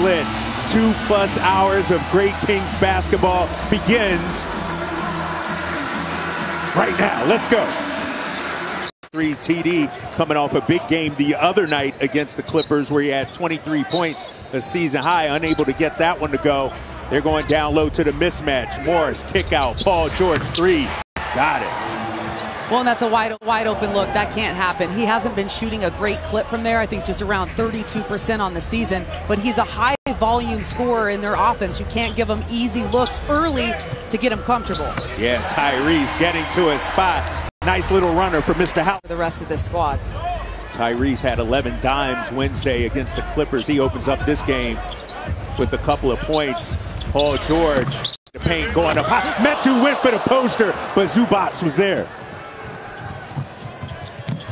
lit. 2+ hours of great Kings basketball begins right now. Let's go. 3 TD coming off a big game the other night against the Clippers where he had 23 points, a season high, unable to get that one to go. They're going down low to the mismatch. Morris, kick out. Paul George, 3. Got it. Well, and that's a wide open look. That can't happen. He hasn't been shooting a great clip from there. I think just around 32% on the season. But he's a high-volume scorer in their offense. You can't give him easy looks early to get him comfortable. Yeah, Tyrese getting to his spot. Nice little runner for Mr. Howard. For the rest of this squad. Tyrese had 11 dimes Wednesday against the Clippers. He opens up this game with a couple of points. Paul George, the paint going up high. Metu went for the poster, but Zubac was there.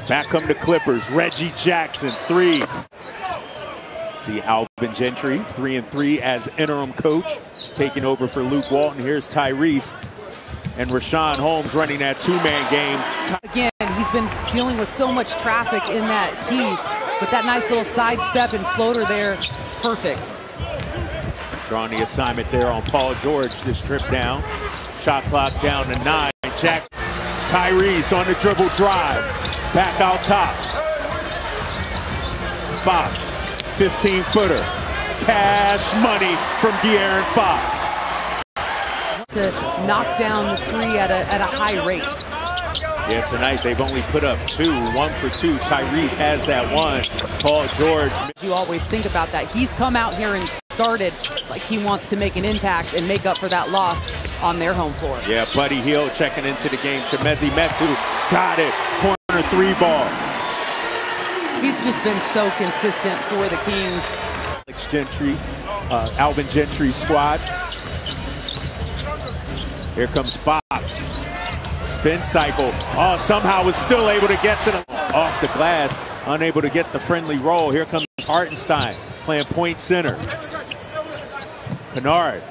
Back come the Clippers. Reggie Jackson, 3. See Alvin Gentry, 3-3 as interim coach, taking over for Luke Walton. Here's Tyrese and Rashawn Holmes running that 2-man game. Again, he's been dealing with so much traffic in that key, but that nice little sidestep and floater there, perfect. Drawing the assignment there on Paul George this trip down. Shot clock down to 9. Jackson, Tyrese on the dribble drive. Back out top. Fox, 15-footer. Cash money from De'Aaron Fox. To knock down the 3 at a high rate. Yeah, tonight they've only put up 2, 1 for 2. Tyrese has that 1. Paul George. You always think about that. He's come out here and started like he wants to make an impact and make up for that loss on their home floor. Yeah, Buddy Hield checking into the game. Chemezi Metu got it. Corner 3 ball. He's just been so consistent for the Kings. Alex Gentry, Alvin Gentry squad. Here comes Fox. Spin cycle. Oh, somehow was still able to get to the off the glass. Unable to get the friendly roll. Here comes Hartenstein playing point center. Kennard.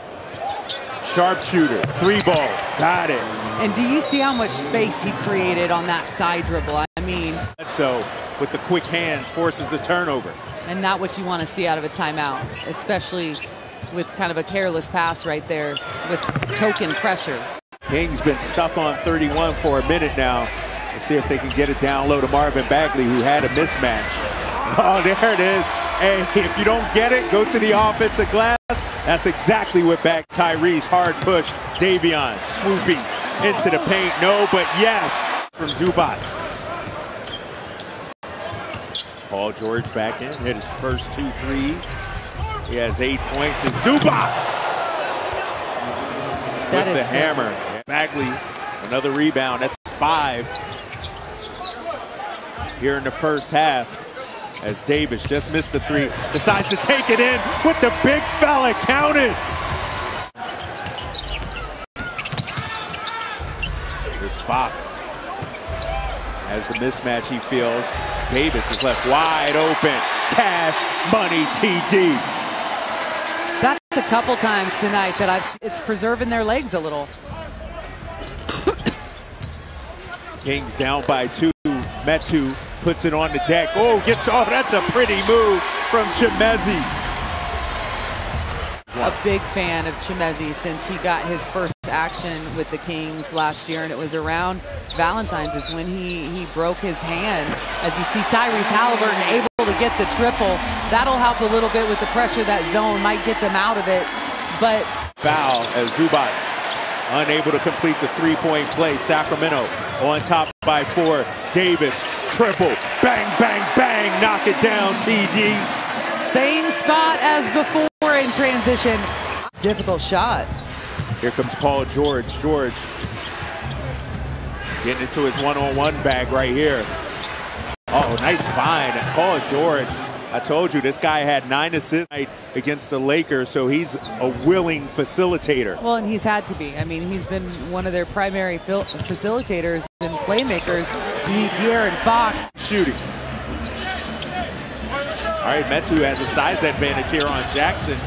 Sharpshooter. 3 ball. Got it. And do you see how much space he created on that side dribble? I mean. So with the quick hands forces the turnover. And not what you want to see out of a timeout, especially with kind of a careless pass right there with token pressure. King's been stuck on 31 for a minute now. Let's see if they can get it down low to Marvin Bagley, who had a mismatch. Oh, there it is. Hey, if you don't get it, go to the offensive glass. That's exactly what back Tyrese. Hard push. Davion swooping into the paint. No, but yes from Zubac. Paul George back in. Hit his first 2 threes. He has 8 points. And Zubac with the hammer. Bagley, another rebound. That's 5 here in the first half. As Davis just missed the 3, decides to take it in with the big fella counted. Here's Fox. Has the mismatch he feels. Davis is left wide open. Cash money TD. That's a couple times tonight that it's preserving their legs a little. Kings down by 2. Metu puts it on the deck. Oh, that's a pretty move from Chemezi. A big fan of Chemezi since he got his first action with the Kings last year, and it was around Valentine's is when he broke his hand. As you see Tyrese Halliburton able to get the triple, that'll help a little bit with the pressure. That zone might get them out of it, but foul as Zubac unable to complete the 3-point play. Sacramento on top by 4. Davis, triple, bang, bang, bang, knock it down, TD. Same spot as before in transition. Difficult shot. Here comes Paul George. George getting into his one-on-one bag right here. Oh, nice find. Paul George. I told you, this guy had 9 assists against the Lakers, so he's a willing facilitator. Well, and he's had to be. I mean, he's been one of their primary facilitators and playmakers. De'Aaron Fox. Shooting. All right, Metu has a size advantage here on Jackson.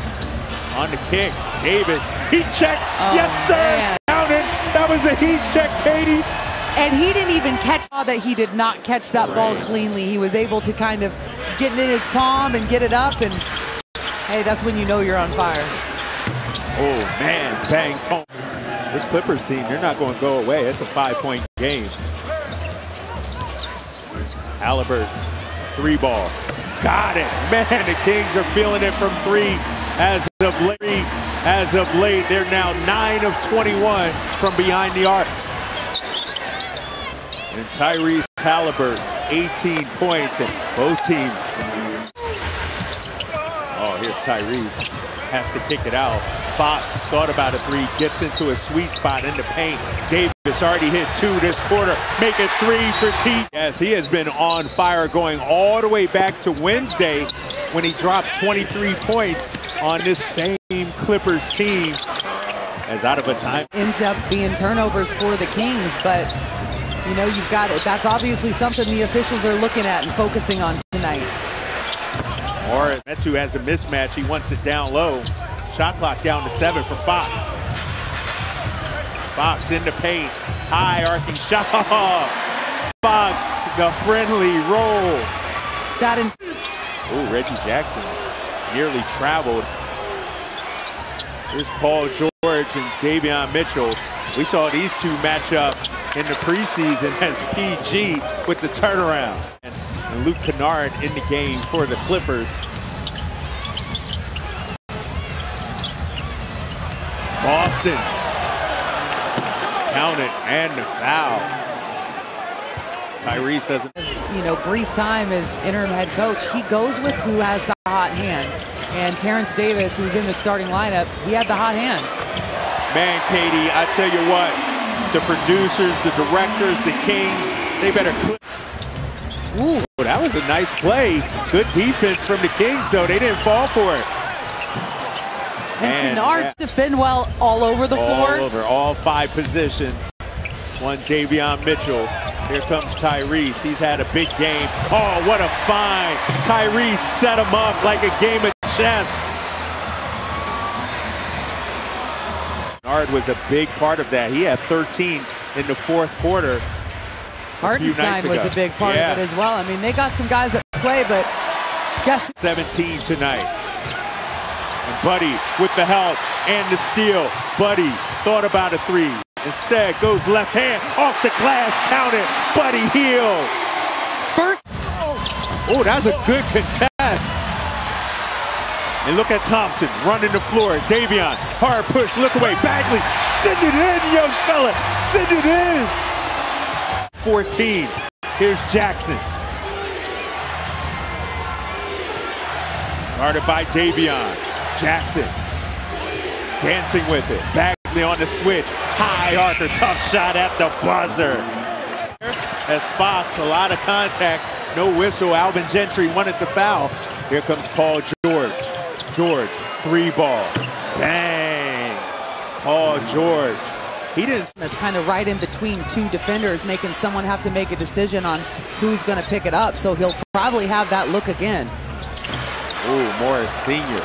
On the kick, Davis, heat check. Oh, yes, sir. Man. Counted. That was a heat check, Katie. And he didn't even catch that. He did not catch that ball cleanly. He was able to kind of get it in his palm and get it up, and Hey, that's when you know you're on fire. Oh, man, bangs home. This Clippers team, they're not going to go away. It's a 5-point game. Halliburton, 3-ball. Got it. Man, the Kings are feeling it from 3 as of late. As of late, they're now 9 of 21 from behind the arc. And Tyrese Halliburton, 18 points, and both teams. Oh, here's Tyrese. Has to kick it out. Fox thought about a 3, gets into a sweet spot in the paint. Davis already hit 2 this quarter. Make it 3 for T. Yes, he has been on fire going all the way back to Wednesday when he dropped 23 points on this same Clippers team. As out of a time. Ends up being turnovers for the Kings, but you know, you've got it. That's obviously something the officials are looking at and focusing on tonight. Or Metu has a mismatch. He wants it down low. Shot clock down to 7 for Fox. Fox in the paint. High arcing shot. Fox, the friendly roll. Oh, Reggie Jackson nearly traveled. Here's Paul George and Davion Mitchell. We saw these two match up in the preseason as PG with the turnaround. And Luke Kennard in the game for the Clippers. Boston. Count it, and the foul. Tyrese doesn't. You know, brief time as interim head coach, he goes with who has the hot hand. And Terrence Davis, who's in the starting lineup, he had the hot hand. Man, Katie, I tell you what, the producers, the directors, the Kings, they better clip. Ooh, that was a nice play. Good defense from the Kings, though. They didn't fall for it. And Kennard defend well all over the floor. All over, all 5 positions. One Davion Mitchell. Here comes Tyrese. He's had a big game. Oh, what a find. Tyrese set him up like a game of chess. Kennard was a big part of that. He had 13 in the 4th quarter. Hartenstein was a big part of it as well. I mean, they got some guys that play, but guess 17 tonight. And Buddy with the help and the steal. Buddy thought about a 3. Instead, goes left hand off the glass, count it. Buddy Hield. First. Oh, that was a good contest. And look at Thompson running the floor. Davion, hard push, look away. Bagley, send it in, young fella. Send it in. 14. Here's Jackson. Guarded by Davion. Jackson dancing with it. Bagley on the switch. High archer, tough shot at the buzzer. As Fox, a lot of contact. No whistle. Alvin Gentry wanted the foul. Here comes Paul George. George, 3-ball. Bang. Paul George. He didn't. That's kind of right in between 2 defenders, making someone have to make a decision on who's going to pick it up. So he'll probably have that look again. Ooh, Morris Sr.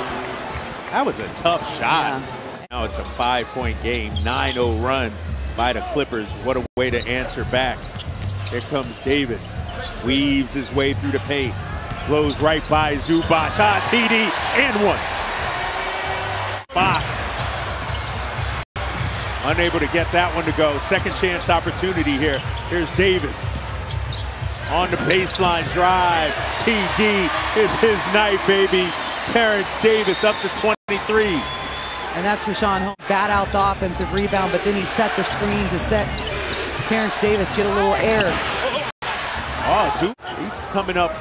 That was a tough shot. Yeah. Now it's a 5-point game, 9-0 run by the Clippers. What a way to answer back. Here comes Davis. Weaves his way through the paint. Blows right by Zubac. TD and 1. Fox. Unable to get that one to go. Second chance opportunity here. Here's Davis. On the baseline drive. TD is his night, baby. Terrence Davis up to 23. And that's Rashawn Holmes. Bat out the offensive rebound, but then he set the screen to set Terrence Davis get a little air. Oh, he's coming up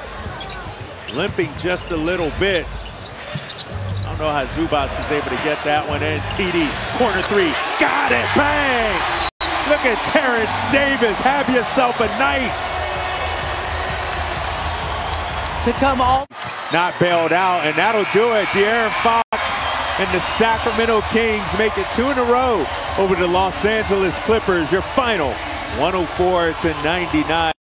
limping just a little bit. I don't know how Zubac was able to get that one in. TD, corner 3, got it, bang! Look at Terrence Davis, have yourself a night. To come all. Not bailed out, and that'll do it. De'Aaron Fox and the Sacramento Kings make it 2 in a row over the Los Angeles Clippers. Your final 104-99.